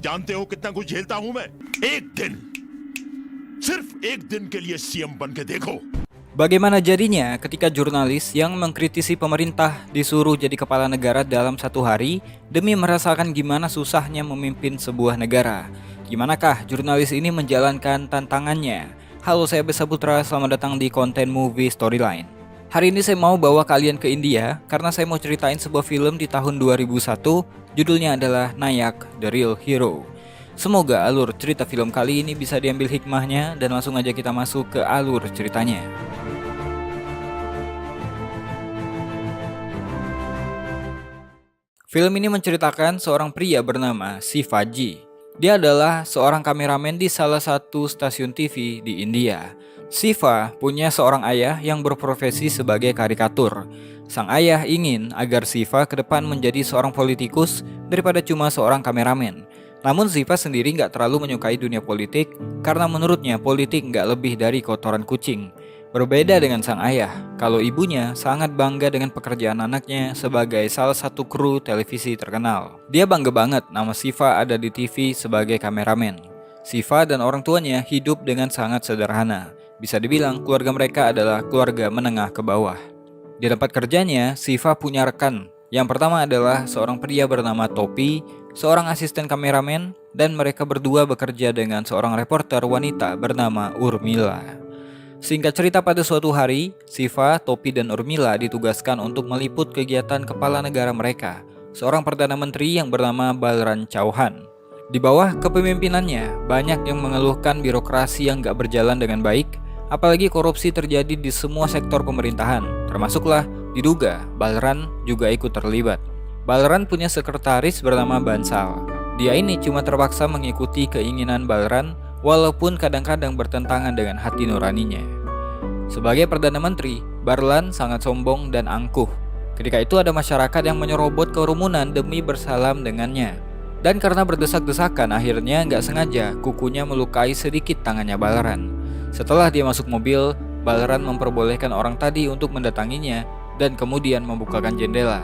जानते हो कितना कुछ झेलता हूं मैं? एक दिन, सिर्फ एक दिन के लिए सीएम बन के देखो. Bagaimana jadinya ketika jurnalis yang mengkritisi pemerintah disuruh jadi kepala negara dalam 1 hari demi merasakan gimana susahnya memimpin sebuah negara? Gimanakah jurnalis ini menjalankan tantangannya? Halo, saya Besa Putra, selamat datang di konten movie storyline. Hari ini saya mau bawa kalian ke India karena saya mau ceritain sebuah film di tahun 2001, judulnya adalah Nayak The Real Hero. Semoga alur cerita film kali ini bisa diambil hikmahnya dan langsung aja kita masuk ke alur ceritanya. Film ini menceritakan seorang pria bernama Shivaji. Dia adalah seorang kameramen di salah satu stasiun TV di India. Shiva punya seorang ayah yang berprofesi sebagai karikatur. Sang ayah ingin agar Shiva ke depan menjadi seorang politikus daripada cuma seorang kameramen. Namun Shiva sendiri nggak terlalu menyukai dunia politik karena menurutnya politik nggak lebih dari kotoran kucing. Berbeda dengan sang ayah, kalau ibunya sangat bangga dengan pekerjaan anaknya sebagai salah satu kru televisi terkenal. Dia bangga banget nama Shiva ada di TV sebagai kameramen. Shiva dan orang tuanya hidup dengan sangat sederhana. Bisa dibilang keluarga mereka adalah keluarga menengah ke bawah. Di tempat kerjanya, Shiva punya rekan. Yang pertama adalah seorang pria bernama Topi, seorang asisten kameramen, dan mereka berdua bekerja dengan seorang reporter wanita bernama Urmila. Singkat cerita, pada suatu hari, Shiva, Topi, dan Urmila ditugaskan untuk meliput kegiatan kepala negara mereka, seorang Perdana Menteri yang bernama Balran Chauhan. Di bawah kepemimpinannya, banyak yang mengeluhkan birokrasi yang gak berjalan dengan baik, apalagi korupsi terjadi di semua sektor pemerintahan, termasuklah diduga Balran juga ikut terlibat. Balran punya sekretaris bernama Bansal. Dia ini cuma terpaksa mengikuti keinginan Balran, walaupun kadang-kadang bertentangan dengan hati nuraninya. Sebagai Perdana Menteri, Balran sangat sombong dan angkuh. Ketika itu ada masyarakat yang menyerobot kerumunan demi bersalam dengannya. Dan karena berdesak-desakan, akhirnya nggak sengaja kukunya melukai sedikit tangannya Balran. Setelah dia masuk mobil, Balran memperbolehkan orang tadi untuk mendatanginya dan kemudian membukakan jendela.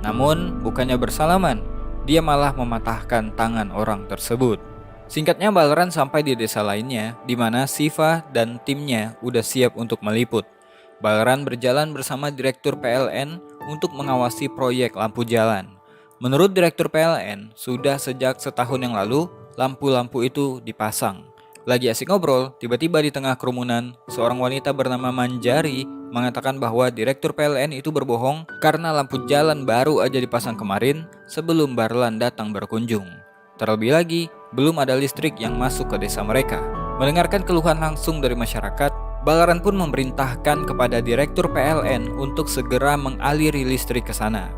Namun, bukannya bersalaman, dia malah mematahkan tangan orang tersebut. Singkatnya, Balran sampai di desa lainnya di mana Shiva dan timnya udah siap untuk meliput. Balran berjalan bersama Direktur PLN untuk mengawasi proyek lampu jalan. Menurut Direktur PLN, sudah sejak setahun yang lalu lampu-lampu itu dipasang. Lagi asik ngobrol, tiba-tiba di tengah kerumunan, seorang wanita bernama Manjari mengatakan bahwa Direktur PLN itu berbohong karena lampu jalan baru aja dipasang kemarin sebelum Balran datang berkunjung. Terlebih lagi, belum ada listrik yang masuk ke desa mereka. Mendengarkan keluhan langsung dari masyarakat, Balran pun memerintahkan kepada Direktur PLN untuk segera mengaliri listrik ke sana.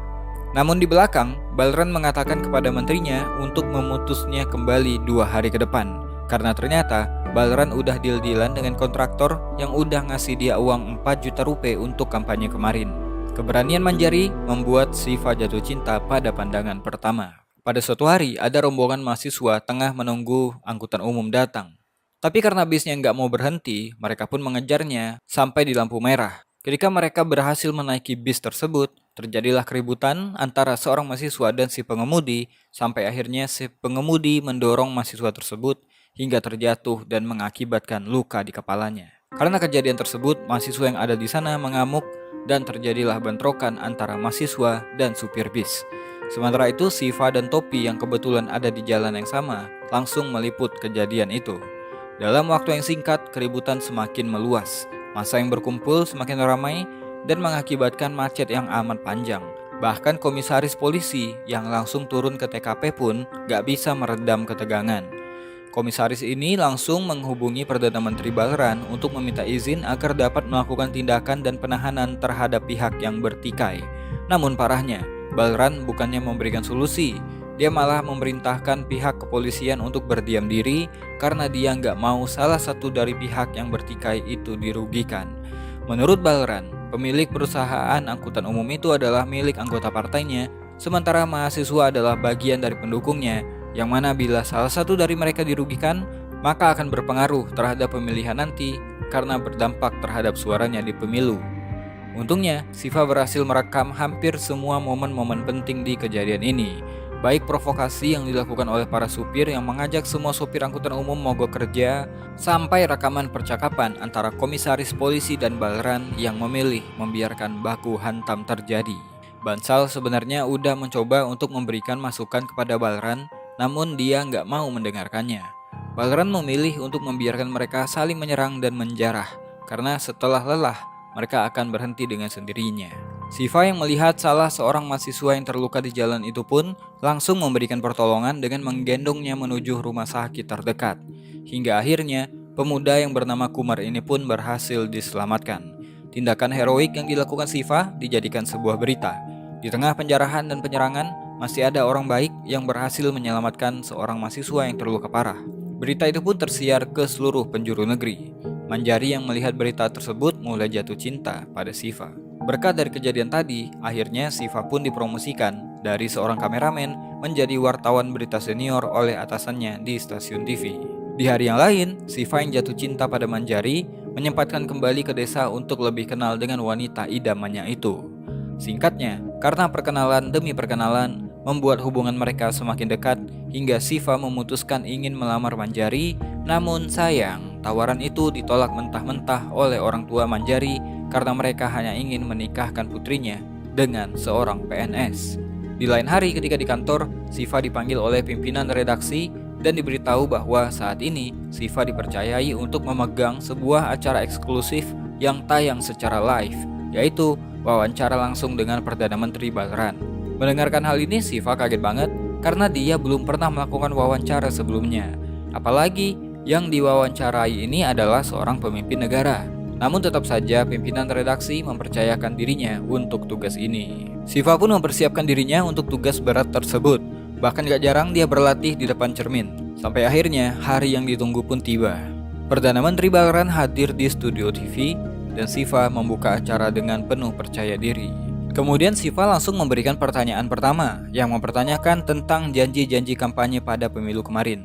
Namun di belakang, Balran mengatakan kepada menterinya untuk memutusnya kembali 2 hari ke depan. Karena ternyata Balran udah deal-dealan dengan kontraktor yang udah ngasih dia uang 4 juta rupiah untuk kampanye kemarin. Keberanian Manjari membuat Shiva jatuh cinta pada pandangan pertama. Pada suatu hari, ada rombongan mahasiswa tengah menunggu angkutan umum datang. Tapi karena bisnya nggak mau berhenti, mereka pun mengejarnya sampai di lampu merah. Ketika mereka berhasil menaiki bis tersebut, terjadilah keributan antara seorang mahasiswa dan si pengemudi, sampai akhirnya si pengemudi mendorong mahasiswa tersebut hingga terjatuh dan mengakibatkan luka di kepalanya. Karena kejadian tersebut, mahasiswa yang ada di sana mengamuk dan terjadilah bentrokan antara mahasiswa dan supir bis. Sementara itu, Shiva dan Topi yang kebetulan ada di jalan yang sama langsung meliput kejadian itu. Dalam waktu yang singkat, keributan semakin meluas. Massa yang berkumpul semakin ramai dan mengakibatkan macet yang amat panjang. Bahkan komisaris polisi yang langsung turun ke TKP pun gak bisa meredam ketegangan. Komisaris ini langsung menghubungi Perdana Menteri Balran untuk meminta izin agar dapat melakukan tindakan dan penahanan terhadap pihak yang bertikai. Namun parahnya, Balran bukannya memberikan solusi, dia malah memerintahkan pihak kepolisian untuk berdiam diri karena dia nggak mau salah satu dari pihak yang bertikai itu dirugikan. Menurut Balran, pemilik perusahaan angkutan umum itu adalah milik anggota partainya, sementara mahasiswa adalah bagian dari pendukungnya, yang mana bila salah satu dari mereka dirugikan, maka akan berpengaruh terhadap pemilihan nanti karena berdampak terhadap suaranya di pemilu. Untungnya, Shiva berhasil merekam hampir semua momen-momen penting di kejadian ini. Baik provokasi yang dilakukan oleh para supir yang mengajak semua supir angkutan umum mogok kerja, sampai rekaman percakapan antara komisaris polisi dan Balran yang memilih membiarkan baku hantam terjadi. Bansal sebenarnya udah mencoba untuk memberikan masukan kepada Balran, namun dia nggak mau mendengarkannya. Balran memilih untuk membiarkan mereka saling menyerang dan menjarah, karena setelah lelah, mereka akan berhenti dengan sendirinya. Siva yang melihat salah seorang mahasiswa yang terluka di jalan itu pun langsung memberikan pertolongan dengan menggendongnya menuju rumah sakit terdekat. Hingga akhirnya, pemuda yang bernama Kumar ini pun berhasil diselamatkan. Tindakan heroik yang dilakukan Siva dijadikan sebuah berita. Di tengah penjarahan dan penyerangan, masih ada orang baik yang berhasil menyelamatkan seorang mahasiswa yang terluka parah. Berita itu pun tersiar ke seluruh penjuru negeri. Manjari yang melihat berita tersebut mulai jatuh cinta pada Siva. Berkat dari kejadian tadi, akhirnya Siva pun dipromosikan dari seorang kameramen menjadi wartawan berita senior oleh atasannya di stasiun TV. Di hari yang lain, Siva yang jatuh cinta pada Manjari menyempatkan kembali ke desa untuk lebih kenal dengan wanita idamannya itu. Singkatnya, karena perkenalan demi perkenalan, membuat hubungan mereka semakin dekat hingga Siva memutuskan ingin melamar Manjari. Namun sayang, tawaran itu ditolak mentah-mentah oleh orang tua Manjari karena mereka hanya ingin menikahkan putrinya dengan seorang PNS. Di lain hari ketika di kantor, Siva dipanggil oleh pimpinan redaksi dan diberitahu bahwa saat ini Siva dipercayai untuk memegang sebuah acara eksklusif yang tayang secara live, yaitu wawancara langsung dengan Perdana Menteri Balran. Mendengarkan hal ini, Siva kaget banget karena dia belum pernah melakukan wawancara sebelumnya. Apalagi yang diwawancarai ini adalah seorang pemimpin negara. Namun tetap saja pimpinan redaksi mempercayakan dirinya untuk tugas ini. Siva pun mempersiapkan dirinya untuk tugas berat tersebut. Bahkan gak jarang dia berlatih di depan cermin. Sampai akhirnya hari yang ditunggu pun tiba. Perdana Menteri Balran hadir di studio TV dan Siva membuka acara dengan penuh percaya diri. Kemudian Siva langsung memberikan pertanyaan pertama yang mempertanyakan tentang janji-janji kampanye pada pemilu kemarin.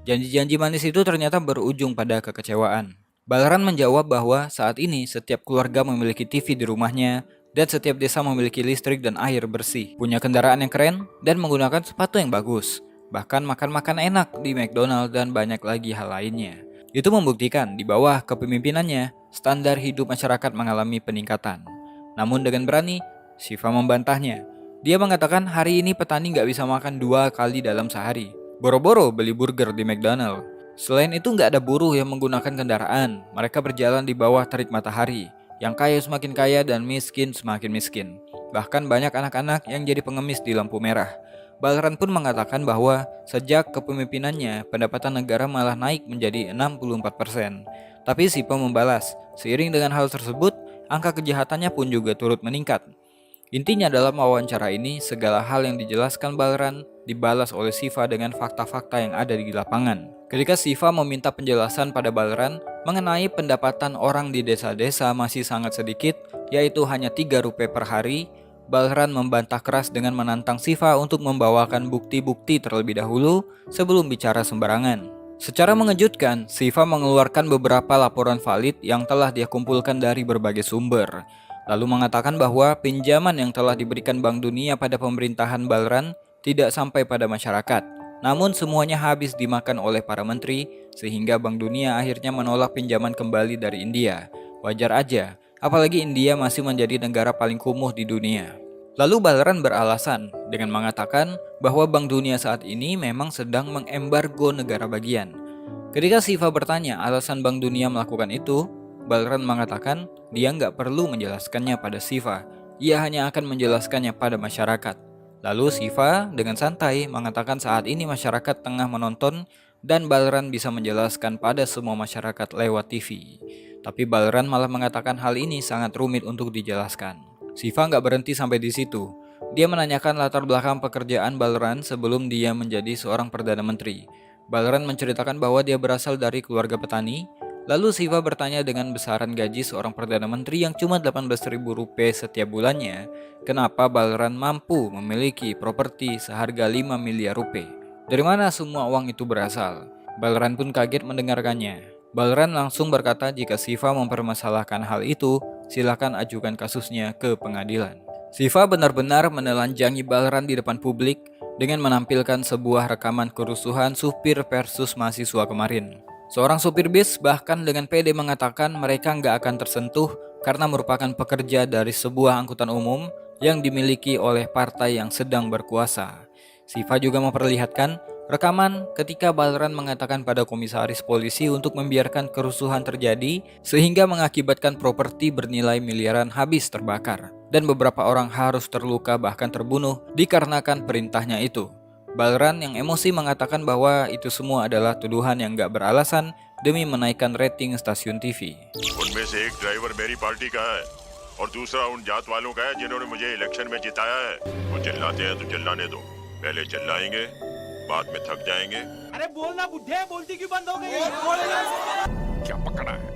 Janji-janji manis itu ternyata berujung pada kekecewaan. Balran menjawab bahwa saat ini setiap keluarga memiliki TV di rumahnya dan setiap desa memiliki listrik dan air bersih, punya kendaraan yang keren dan menggunakan sepatu yang bagus, bahkan makan-makan enak di McDonald dan banyak lagi hal lainnya. Itu membuktikan di bawah kepemimpinannya, standar hidup masyarakat mengalami peningkatan. Namun dengan berani, Siva membantahnya. Dia mengatakan hari ini petani nggak bisa makan 2 kali dalam sehari. Boro-boro beli burger di McDonald. Selain itu nggak ada buruh yang menggunakan kendaraan. Mereka berjalan di bawah terik matahari. Yang kaya semakin kaya dan miskin semakin miskin. Bahkan banyak anak-anak yang jadi pengemis di lampu merah. Balran pun mengatakan bahwa sejak kepemimpinannya, pendapatan negara malah naik menjadi 64%. Tapi Siva membalas, seiring dengan hal tersebut, angka kejahatannya pun juga turut meningkat. Intinya dalam wawancara ini, segala hal yang dijelaskan Balran dibalas oleh Siva dengan fakta-fakta yang ada di lapangan. Ketika Siva meminta penjelasan pada Balran mengenai pendapatan orang di desa-desa masih sangat sedikit, yaitu hanya 3 rupiah per hari, Balran membantah keras dengan menantang Siva untuk membawakan bukti-bukti terlebih dahulu sebelum bicara sembarangan. Secara mengejutkan, Siva mengeluarkan beberapa laporan valid yang telah dia kumpulkan dari berbagai sumber. Lalu mengatakan bahwa pinjaman yang telah diberikan Bank Dunia pada pemerintahan Balran tidak sampai pada masyarakat. Namun semuanya habis dimakan oleh para menteri, sehingga Bank Dunia akhirnya menolak pinjaman kembali dari India. Wajar aja, apalagi India masih menjadi negara paling kumuh di dunia. Lalu Balran beralasan dengan mengatakan bahwa Bank Dunia saat ini memang sedang mengembargo negara bagian. Ketika Siva bertanya alasan Bank Dunia melakukan itu, Balran mengatakan dia nggak perlu menjelaskannya pada Siva, ia hanya akan menjelaskannya pada masyarakat. Lalu Siva dengan santai mengatakan saat ini masyarakat tengah menonton dan Balran bisa menjelaskan pada semua masyarakat lewat TV. Tapi Balran malah mengatakan hal ini sangat rumit untuk dijelaskan. Siva nggak berhenti sampai di situ. Dia menanyakan latar belakang pekerjaan Balran sebelum dia menjadi seorang Perdana Menteri. Balran menceritakan bahwa dia berasal dari keluarga petani. Lalu Siva bertanya dengan besaran gaji seorang Perdana Menteri yang cuma 18.000 rupiah setiap bulannya, kenapa Balran mampu memiliki properti seharga 5 miliar rupiah? Dari mana semua uang itu berasal? Balran pun kaget mendengarkannya. Balran langsung berkata jika Siva mempermasalahkan hal itu, silakan ajukan kasusnya ke pengadilan. Siva benar-benar menelanjangi Balran di depan publik dengan menampilkan sebuah rekaman kerusuhan supir versus mahasiswa kemarin. Seorang supir bis bahkan dengan pede mengatakan mereka nggak akan tersentuh karena merupakan pekerja dari sebuah angkutan umum yang dimiliki oleh partai yang sedang berkuasa. Siva juga memperlihatkan rekaman ketika Balran mengatakan pada komisaris polisi untuk membiarkan kerusuhan terjadi sehingga mengakibatkan properti bernilai miliaran habis terbakar dan beberapa orang harus terluka bahkan terbunuh dikarenakan perintahnya itu. Balran yang emosi mengatakan bahwa itu semua adalah tuduhan yang gak beralasan demi menaikkan rating stasiun TV. उनमें से एक ड्राइवर मेरी पार्टी का है और दूसरा उन जात वालों का है जिन्होंने मुझे इलेक्शन में जिताया है। वो चिल्लाते हैं तो चिल्लाने दो, पहले चिल्लाएंगे, बाद में थक जाएंगे। अरे बोलना बुढ़े, बोलती क्यों बंद हो गई? क्या पकड़ा है?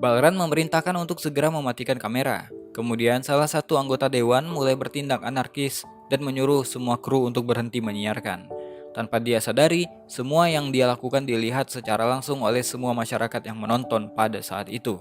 Balran memerintahkan untuk segera mematikan kamera. Kemudian salah satu anggota dewan mulai bertindak anarkis dan menyuruh semua kru untuk berhenti menyiarkan. Tanpa dia sadari, semua yang dia lakukan dilihat secara langsung oleh semua masyarakat yang menonton pada saat itu.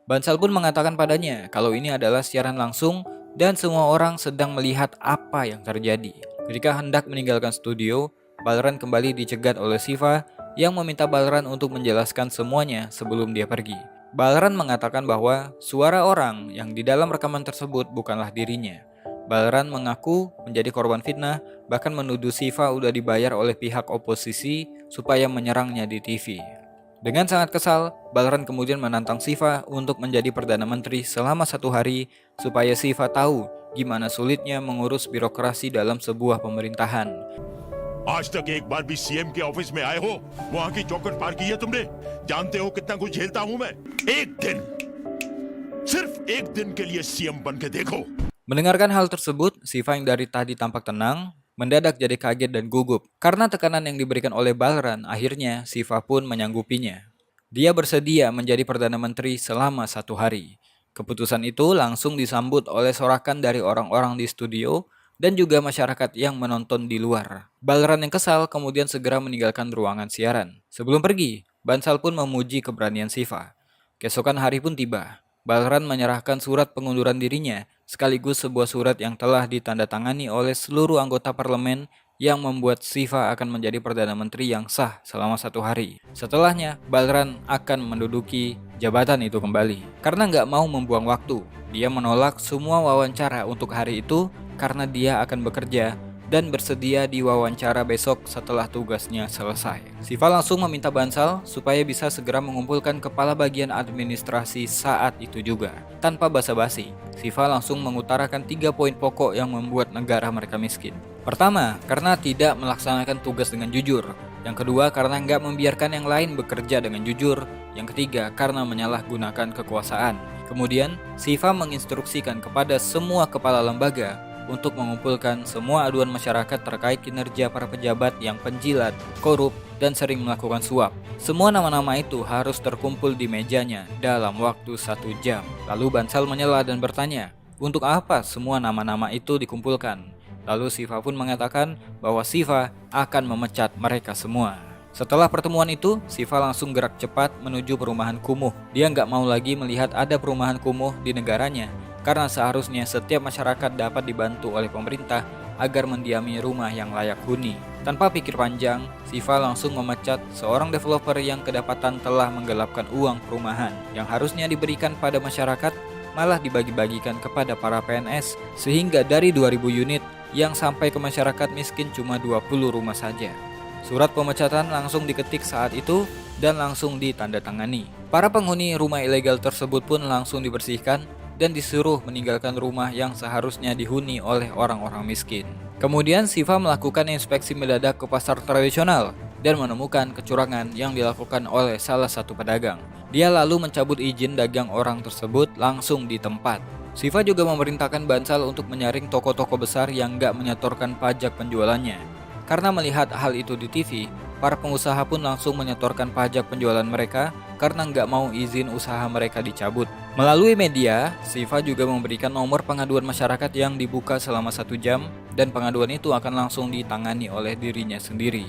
Bansal pun mengatakan padanya kalau ini adalah siaran langsung dan semua orang sedang melihat apa yang terjadi. Ketika hendak meninggalkan studio, Balran kembali dicegat oleh Siva yang meminta Balran untuk menjelaskan semuanya sebelum dia pergi. Balran mengatakan bahwa suara orang yang di dalam rekaman tersebut bukanlah dirinya. Balran mengaku menjadi korban fitnah, bahkan menuduh Siva udah dibayar oleh pihak oposisi supaya menyerangnya di TV. Dengan sangat kesal, Balran kemudian menantang Siva untuk menjadi Perdana Menteri selama 1 hari supaya Siva tahu gimana sulitnya mengurus birokrasi dalam sebuah pemerintahan. आज तक एक बार भी सीएम के ऑफिस में आए हो? वहाँ की चौखट पार की है तुमने? जानते हो कितना कुछ झेलता हूँ मैं? एक दिन, सिर्फ एक दिन के लिए सीएम बन के देखो। Mendengarkan hal tersebut, Siva yang dari tadi tampak tenang, mendadak jadi kaget dan gugup. Karena tekanan yang diberikan oleh Balran, akhirnya Siva pun menyanggupinya. Dia bersedia menjadi Perdana Menteri selama 1 hari. Keputusan itu langsung disambut oleh sorakan dari orang-orang di studio dan juga masyarakat yang menonton di luar. Balran yang kesal kemudian segera meninggalkan ruangan siaran. Sebelum pergi, Bansal pun memuji keberanian Siva. Keesokan hari pun tiba. Balran menyerahkan surat pengunduran dirinya, sekaligus sebuah surat yang telah ditandatangani oleh seluruh anggota parlemen yang membuat Siva akan menjadi Perdana Menteri yang sah selama 1 hari. Setelahnya, Balran akan menduduki jabatan itu kembali. Karena nggak mau membuang waktu, dia menolak semua wawancara untuk hari itu karena dia akan bekerja dan bersedia diwawancara besok setelah tugasnya selesai. Siva langsung meminta Bansal supaya bisa segera mengumpulkan kepala bagian administrasi saat itu juga. Tanpa basa-basi, Siva langsung mengutarakan 3 poin pokok yang membuat negara mereka miskin. Pertama, karena tidak melaksanakan tugas dengan jujur. Yang kedua, karena nggak membiarkan yang lain bekerja dengan jujur. Yang ketiga, karena menyalahgunakan kekuasaan. Kemudian, Siva menginstruksikan kepada semua kepala lembaga untuk mengumpulkan semua aduan masyarakat terkait kinerja para pejabat yang penjilat, korup, dan sering melakukan suap. Semua nama-nama itu harus terkumpul di mejanya dalam waktu 1 jam. Lalu Bansal menyela dan bertanya, untuk apa semua nama-nama itu dikumpulkan? Lalu Siva pun mengatakan bahwa Siva akan memecat mereka semua. Setelah pertemuan itu, Siva langsung gerak cepat menuju perumahan kumuh. Dia nggak mau lagi melihat ada perumahan kumuh di negaranya, karena seharusnya setiap masyarakat dapat dibantu oleh pemerintah agar mendiami rumah yang layak huni. Tanpa pikir panjang, Siva langsung memecat seorang developer yang kedapatan telah menggelapkan uang perumahan yang harusnya diberikan pada masyarakat, malah dibagi-bagikan kepada para PNS, sehingga dari 2000 unit yang sampai ke masyarakat miskin cuma 20 rumah saja. Surat pemecatan langsung diketik saat itu dan langsung ditandatangani. Para penghuni rumah ilegal tersebut pun langsung dibersihkan dan disuruh meninggalkan rumah yang seharusnya dihuni oleh orang-orang miskin. Kemudian Siva melakukan inspeksi mendadak ke pasar tradisional dan menemukan kecurangan yang dilakukan oleh salah satu pedagang. Dia lalu mencabut izin dagang orang tersebut langsung di tempat. Siva juga memerintahkan Bansal untuk menyaring toko-toko besar yang nggak menyetorkan pajak penjualannya. Karena melihat hal itu di TV, para pengusaha pun langsung menyetorkan pajak penjualan mereka karena nggak mau izin usaha mereka dicabut. Melalui media, Siva juga memberikan nomor pengaduan masyarakat yang dibuka selama 1 jam dan pengaduan itu akan langsung ditangani oleh dirinya sendiri.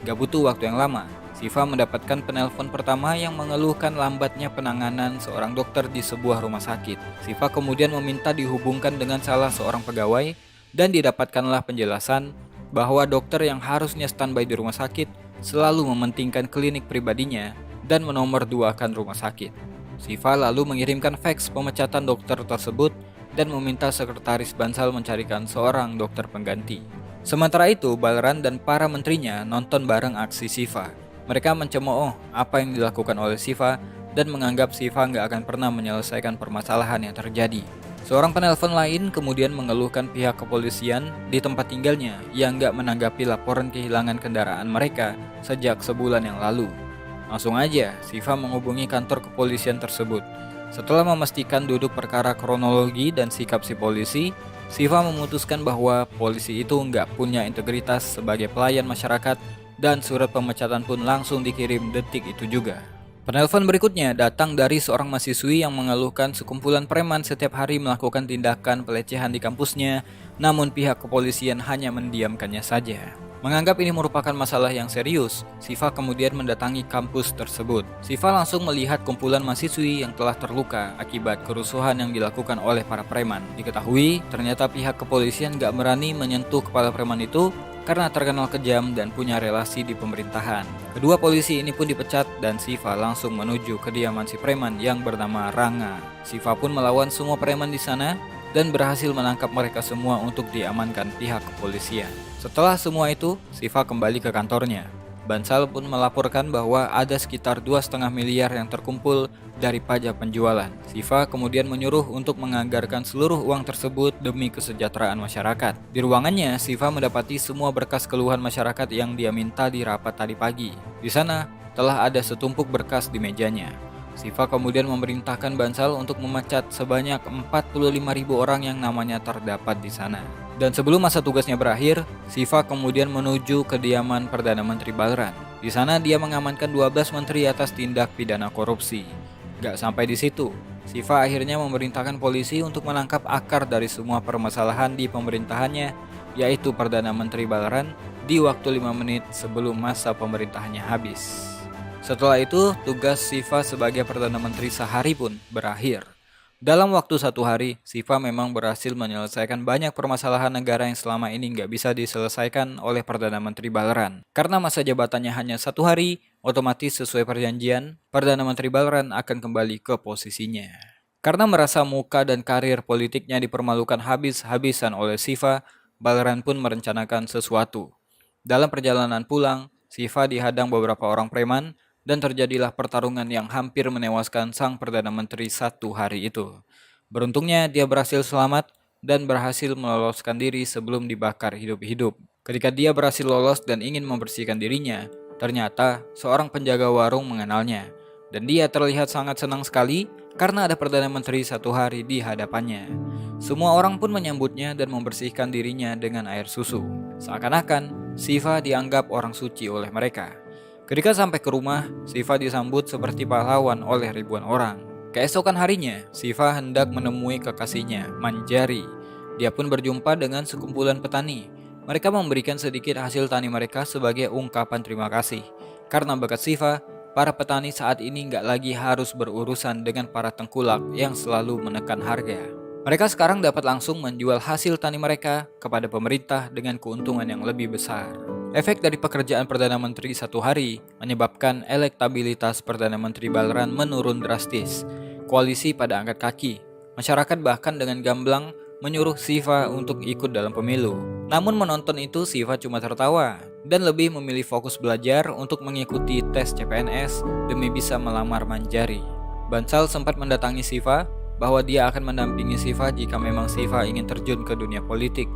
Gak butuh waktu yang lama, Siva mendapatkan penelpon pertama yang mengeluhkan lambatnya penanganan seorang dokter di sebuah rumah sakit. Siva kemudian meminta dihubungkan dengan salah seorang pegawai dan didapatkanlah penjelasan bahwa dokter yang harusnya standby di rumah sakit selalu mementingkan klinik pribadinya dan menomorduakan rumah sakit. Siva lalu mengirimkan fax pemecatan dokter tersebut dan meminta sekretaris Bansal mencarikan seorang dokter pengganti. Sementara itu, Balran dan para menterinya nonton bareng aksi Siva. Mereka mencemooh apa yang dilakukan oleh Siva dan menganggap Siva nggak akan pernah menyelesaikan permasalahan yang terjadi. Seorang penelpon lain kemudian mengeluhkan pihak kepolisian di tempat tinggalnya yang nggak menanggapi laporan kehilangan kendaraan mereka sejak sebulan yang lalu. Langsung aja, Siva menghubungi kantor kepolisian tersebut. Setelah memastikan duduk perkara kronologi dan sikap si polisi, Siva memutuskan bahwa polisi itu nggak punya integritas sebagai pelayan masyarakat dan surat pemecatan pun langsung dikirim detik itu juga. Penelpon berikutnya datang dari seorang mahasiswi yang mengeluhkan sekumpulan preman setiap hari melakukan tindakan pelecehan di kampusnya, namun pihak kepolisian hanya mendiamkannya saja. Menganggap ini merupakan masalah yang serius, Siva kemudian mendatangi kampus tersebut. Siva langsung melihat kumpulan mahasiswi yang telah terluka akibat kerusuhan yang dilakukan oleh para preman. Diketahui, ternyata pihak kepolisian gak berani menyentuh kepala preman itu karena terkenal kejam dan punya relasi di pemerintahan. Kedua polisi ini pun dipecat dan Siva langsung menuju kediaman si preman yang bernama Ranga. Siva pun melawan semua preman di sana dan berhasil menangkap mereka semua untuk diamankan pihak kepolisian. Setelah semua itu, Siva kembali ke kantornya. Bansal pun melaporkan bahwa ada sekitar 2,5 miliar yang terkumpul dari pajak penjualan. Siva kemudian menyuruh untuk menganggarkan seluruh uang tersebut demi kesejahteraan masyarakat. Di ruangannya, Siva mendapati semua berkas keluhan masyarakat yang dia minta di rapat tadi pagi. Di sana, telah ada setumpuk berkas di mejanya. Siva kemudian memerintahkan Bansal untuk memecat sebanyak 45.000 orang yang namanya terdapat di sana. Dan sebelum masa tugasnya berakhir, Siva kemudian menuju kediaman Perdana Menteri Balran. Di sana dia mengamankan 12 menteri atas tindak pidana korupsi. Gak sampai di situ, Siva akhirnya memerintahkan polisi untuk menangkap akar dari semua permasalahan di pemerintahannya, yaitu Perdana Menteri Balran, di waktu 5 menit sebelum masa pemerintahannya habis. Setelah itu, tugas Siva sebagai Perdana Menteri sehari pun berakhir. Dalam waktu 1 hari, Siva memang berhasil menyelesaikan banyak permasalahan negara yang selama ini nggak bisa diselesaikan oleh Perdana Menteri Balran. Karena masa jabatannya hanya 1 hari, otomatis sesuai perjanjian, Perdana Menteri Balran akan kembali ke posisinya. Karena merasa muka dan karir politiknya dipermalukan habis-habisan oleh Siva, Balran pun merencanakan sesuatu. Dalam perjalanan pulang, Siva dihadang beberapa orang preman, dan terjadilah pertarungan yang hampir menewaskan sang Perdana Menteri 1 hari itu. Beruntungnya dia berhasil selamat dan berhasil meloloskan diri sebelum dibakar hidup-hidup. Ketika dia berhasil lolos dan ingin membersihkan dirinya, ternyata seorang penjaga warung mengenalnya. Dan dia terlihat sangat senang sekali karena ada Perdana Menteri 1 hari di hadapannya. Semua orang pun menyambutnya dan membersihkan dirinya dengan air susu. Seakan-akan Siva dianggap orang suci oleh mereka. Ketika sampai ke rumah, Siva disambut seperti pahlawan oleh ribuan orang. Keesokan harinya, Siva hendak menemui kekasihnya, Manjari. Dia pun berjumpa dengan sekumpulan petani. Mereka memberikan sedikit hasil tani mereka sebagai ungkapan terima kasih. Karena berkat Siva, para petani saat ini nggak lagi harus berurusan dengan para tengkulak yang selalu menekan harga. Mereka sekarang dapat langsung menjual hasil tani mereka kepada pemerintah dengan keuntungan yang lebih besar. Efek dari pekerjaan Perdana Menteri 1 hari menyebabkan elektabilitas Perdana Menteri Balran menurun drastis. Koalisi pada angkat kaki. Masyarakat bahkan dengan gamblang menyuruh Siva untuk ikut dalam pemilu. Namun menonton itu Siva cuma tertawa dan lebih memilih fokus belajar untuk mengikuti tes CPNS demi bisa melamar Manjari. Bansal sempat mendatangi Siva bahwa dia akan mendampingi Siva jika memang Siva ingin terjun ke dunia politik.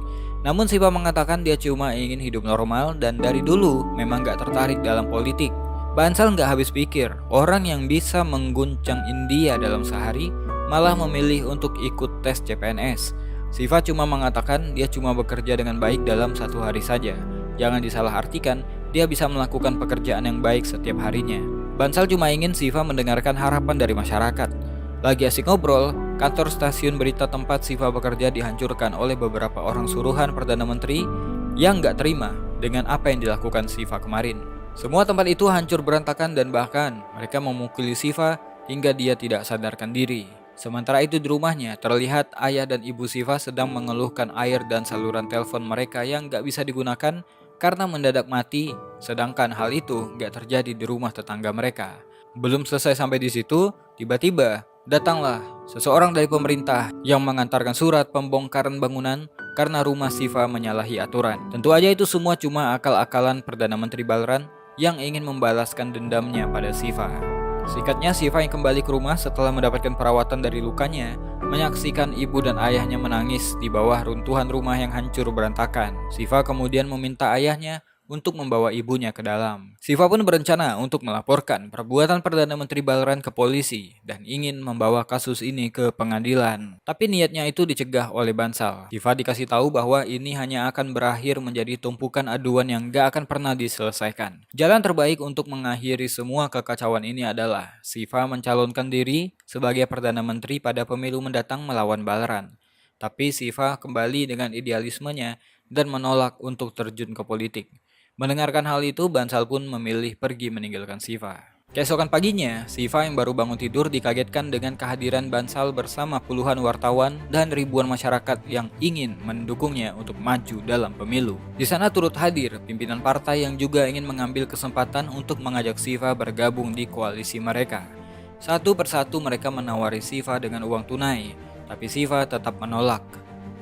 Namun Siva mengatakan dia cuma ingin hidup normal dan dari dulu memang gak tertarik dalam politik. Bansal gak habis pikir, orang yang bisa mengguncang India dalam sehari malah memilih untuk ikut tes CPNS. Siva cuma mengatakan dia cuma bekerja dengan baik dalam 1 hari saja. Jangan disalahartikan, dia bisa melakukan pekerjaan yang baik setiap harinya. Bansal cuma ingin Siva mendengarkan harapan dari masyarakat. Lagi asik ngobrol, kantor stasiun berita tempat Siva bekerja dihancurkan oleh beberapa orang suruhan Perdana Menteri yang gak terima dengan apa yang dilakukan Siva kemarin. Semua tempat itu hancur berantakan dan bahkan mereka memukuli Siva hingga dia tidak sadarkan diri. Sementara itu di rumahnya terlihat ayah dan ibu Siva sedang mengeluhkan air dan saluran telepon mereka yang gak bisa digunakan karena mendadak mati, sedangkan hal itu gak terjadi di rumah tetangga mereka. Belum selesai sampai di situ, tiba-tiba datanglah seseorang dari pemerintah yang mengantarkan surat pembongkaran bangunan karena rumah Siva menyalahi aturan. Tentu aja itu semua cuma akal-akalan Perdana Menteri Balran yang ingin membalaskan dendamnya pada Siva. Singkatnya, Siva yang kembali ke rumah setelah mendapatkan perawatan dari lukanya, menyaksikan ibu dan ayahnya menangis di bawah runtuhan rumah yang hancur berantakan. Siva kemudian meminta ayahnya untuk membawa ibunya ke dalam. Siva pun berencana untuk melaporkan perbuatan Perdana Menteri Balran ke polisi dan ingin membawa kasus ini ke pengadilan. Tapi niatnya itu dicegah oleh Bansal. Siva dikasih tahu bahwa ini hanya akan berakhir menjadi tumpukan aduan yang gak akan pernah diselesaikan. Jalan terbaik untuk mengakhiri semua kekacauan ini adalah Siva mencalonkan diri sebagai Perdana Menteri pada pemilu mendatang melawan Balran. Tapi Siva kembali dengan idealismenya dan menolak untuk terjun ke politik. Mendengarkan hal itu, Bansal pun memilih pergi meninggalkan Siva. Keesokan paginya, Siva yang baru bangun tidur dikagetkan dengan kehadiran Bansal bersama puluhan wartawan dan ribuan masyarakat yang ingin mendukungnya untuk maju dalam pemilu. Di sana turut hadir pimpinan partai yang juga ingin mengambil kesempatan untuk mengajak Siva bergabung di koalisi mereka. Satu persatu mereka menawari Siva dengan uang tunai, tapi Siva tetap menolak.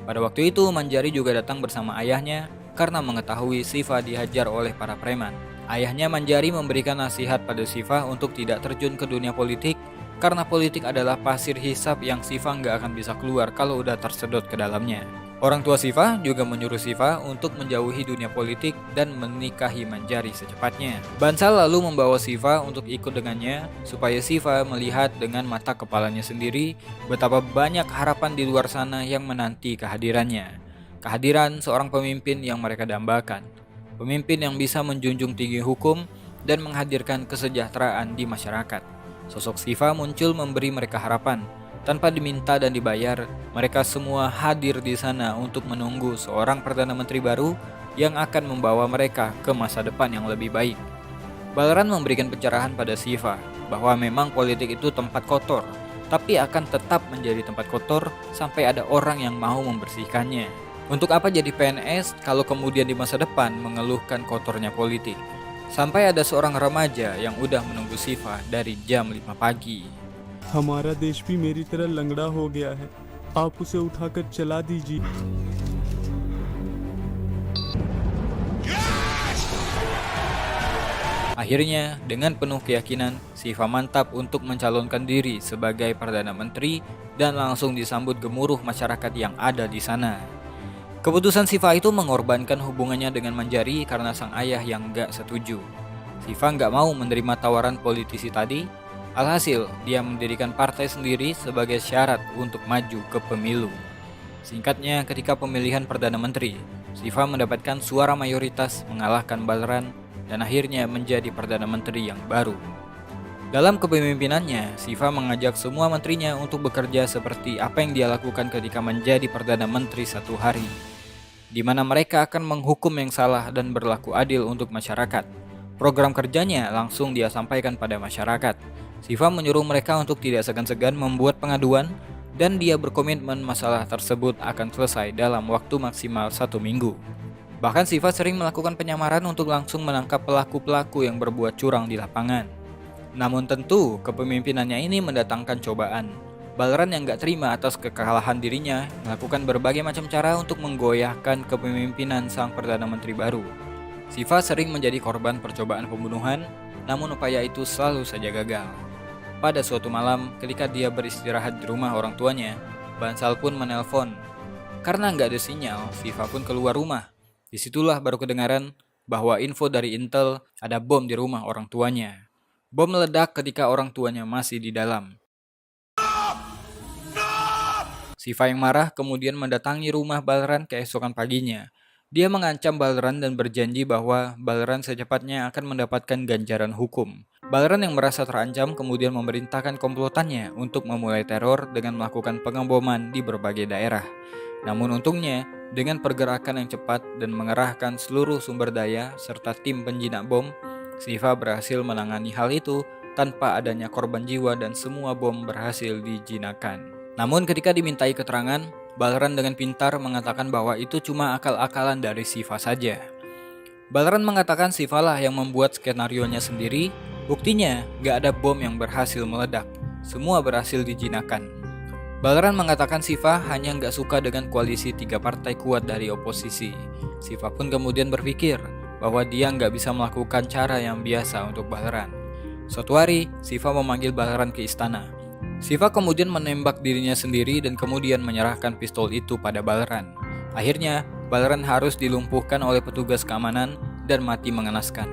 Pada waktu itu, Manjari juga datang bersama ayahnya karena mengetahui Siva dihajar oleh para preman. Ayahnya Manjari memberikan nasihat pada Siva untuk tidak terjun ke dunia politik karena politik adalah pasir hisap yang Siva nggak akan bisa keluar kalau udah tersedot ke dalamnya. Orang tua Siva juga menyuruh Siva untuk menjauhi dunia politik dan menikahi Manjari secepatnya. Bansal lalu membawa Siva untuk ikut dengannya supaya Siva melihat dengan mata kepalanya sendiri betapa banyak harapan di luar sana yang menanti kehadirannya. Kehadiran seorang pemimpin yang mereka dambakan. Pemimpin yang bisa menjunjung tinggi hukum dan menghadirkan kesejahteraan di masyarakat. Sosok Siva muncul memberi mereka harapan. Tanpa diminta dan dibayar, mereka semua hadir di sana untuk menunggu seorang Perdana Menteri baru yang akan membawa mereka ke masa depan yang lebih baik. Balran memberikan pencerahan pada Siva bahwa memang politik itu tempat kotor, tapi akan tetap menjadi tempat kotor sampai ada orang yang mau membersihkannya. Untuk apa jadi PNS kalau kemudian di masa depan mengeluhkan kotornya politik? Sampai ada seorang remaja yang udah menunggu Siva dari jam 5 pagi. हमारा देश भी मेरी तरह लंगड़ा हो गया है आप उसे उठाकर चला दीजिए Akhirnya, dengan penuh keyakinan, Siva mantap untuk mencalonkan diri sebagai Perdana Menteri dan langsung disambut gemuruh masyarakat yang ada di sana. Keputusan Siva itu mengorbankan hubungannya dengan Manjari karena sang ayah yang gak setuju. Siva gak mau menerima tawaran politisi tadi. Alhasil, dia mendirikan partai sendiri sebagai syarat untuk maju ke pemilu. Singkatnya, ketika pemilihan Perdana Menteri, Siva mendapatkan suara mayoritas mengalahkan Balran dan akhirnya menjadi Perdana Menteri yang baru. Dalam kepemimpinannya, Siva mengajak semua menterinya untuk bekerja seperti apa yang dia lakukan ketika menjadi Perdana Menteri satu hari, di mana mereka akan menghukum yang salah dan berlaku adil untuk masyarakat. Program kerjanya langsung dia sampaikan pada masyarakat. Siva menyuruh mereka untuk tidak segan-segan membuat pengaduan dan dia berkomitmen masalah tersebut akan selesai dalam waktu maksimal 1 minggu. Bahkan Siva sering melakukan penyamaran untuk langsung menangkap pelaku-pelaku yang berbuat curang di lapangan. Namun tentu kepemimpinannya ini mendatangkan cobaan. Balran yang gak terima atas kekalahan dirinya melakukan berbagai macam cara untuk menggoyahkan kepemimpinan sang Perdana Menteri baru. Siva sering menjadi korban percobaan pembunuhan, namun upaya itu selalu saja gagal. Pada suatu malam, ketika dia beristirahat di rumah orang tuanya, Bansal pun menelpon. Karena nggak ada sinyal, Siva pun keluar rumah. Disitulah baru kedengaran bahwa info dari Intel ada bom di rumah orang tuanya. Bom meledak ketika orang tuanya masih di dalam. Siva yang marah kemudian mendatangi rumah Balran keesokan paginya. Dia mengancam Balran dan berjanji bahwa Balran secepatnya akan mendapatkan ganjaran hukum. Balran yang merasa terancam kemudian memerintahkan komplotannya untuk memulai teror dengan melakukan pengeboman di berbagai daerah. Namun untungnya, dengan pergerakan yang cepat dan mengerahkan seluruh sumber daya serta tim penjinak bom, Siva berhasil menangani hal itu tanpa adanya korban jiwa dan semua bom berhasil dijinakkan. Namun ketika dimintai keterangan, Balaran dengan pintar mengatakan bahwa itu cuma akal-akalan dari Siva saja. Balaran mengatakan Siva lah yang membuat skenarionya sendiri, buktinya gak ada bom yang berhasil meledak, semua berhasil dijinakkan. Balaran mengatakan Siva hanya gak suka dengan koalisi 3 partai kuat dari oposisi. Siva pun kemudian berpikir bahwa dia gak bisa melakukan cara yang biasa untuk Balaran. Suatu hari, Siva memanggil Balaran ke istana. Siva kemudian menembak dirinya sendiri dan kemudian menyerahkan pistol itu pada Balaran. Akhirnya, Balaran harus dilumpuhkan oleh petugas keamanan dan mati mengenaskan.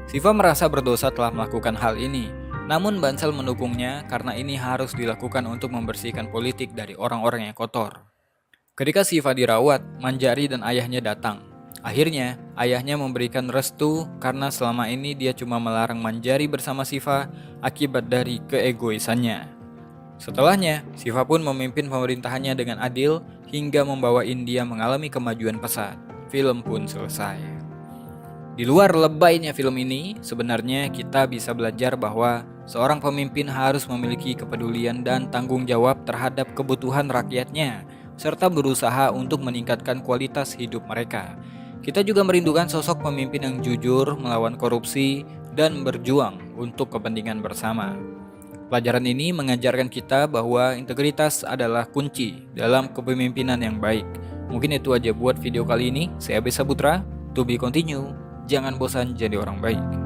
Siva merasa berdosa telah melakukan hal ini, namun Bansal mendukungnya karena ini harus dilakukan untuk membersihkan politik dari orang-orang yang kotor. Ketika Siva dirawat, Manjari dan ayahnya datang. Akhirnya, ayahnya memberikan restu karena selama ini dia cuma melarang Manjari bersama Siva akibat dari keegoisannya. Setelahnya, Siva pun memimpin pemerintahannya dengan adil hingga membawa India mengalami kemajuan pesat. Film pun selesai. Di luar lebaynya film ini, sebenarnya kita bisa belajar bahwa seorang pemimpin harus memiliki kepedulian dan tanggung jawab terhadap kebutuhan rakyatnya, serta berusaha untuk meningkatkan kualitas hidup mereka. Kita juga merindukan sosok pemimpin yang jujur, melawan korupsi, dan berjuang untuk kepentingan bersama. Pelajaran ini mengajarkan kita bahwa integritas adalah kunci dalam kepemimpinan yang baik. Mungkin itu aja buat video kali ini. Saya Besa Putra, to be continue. Jangan bosan jadi orang baik.